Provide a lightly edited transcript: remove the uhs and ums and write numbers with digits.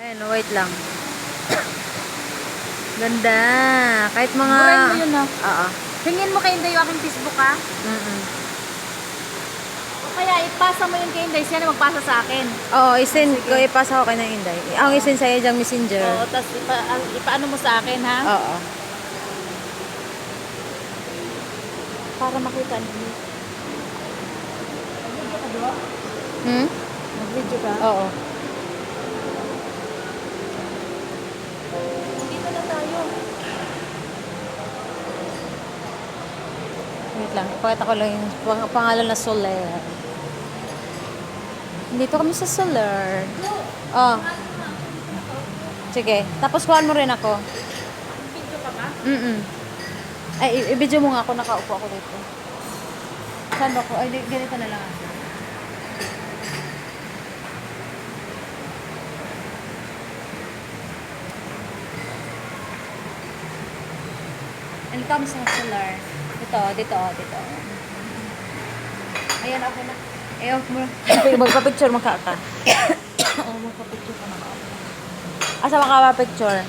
Ayan, wait lang. Ganda. Kahit mga... Buray mo yun, no? Oo. Hingin mo kay Inday yung aking Facebook, ha? O kaya ipasa mo yun kay Inday, siya na magpasa sa akin. Oo, isend Sige. ko. Ipasa ko kay na Inday. Ang isend sa'yo diyang messenger. Oo, tapos ipaano mo sa akin, ha? Oo. Para makita ninyo. Mag-video ka doon? Hmm? Mag-video ka? Oo. Dito na tayo. Wait lang. Pakita ko lang yung pangalan na Soler. Dito kami sa Soler. Oh. Sige. Tapos kuhaan mo rin ako. Video ka ba? Ay, i-video mo nga ako. Nakaupo ako dito. Saan ba ko? Ay, ganito na lang. And comes sa Soler. Dito. Ayan ako na. Ayaw mo. Magpa-picture mo ka. Oo, magpa-picture ka na. Asa makapapicture?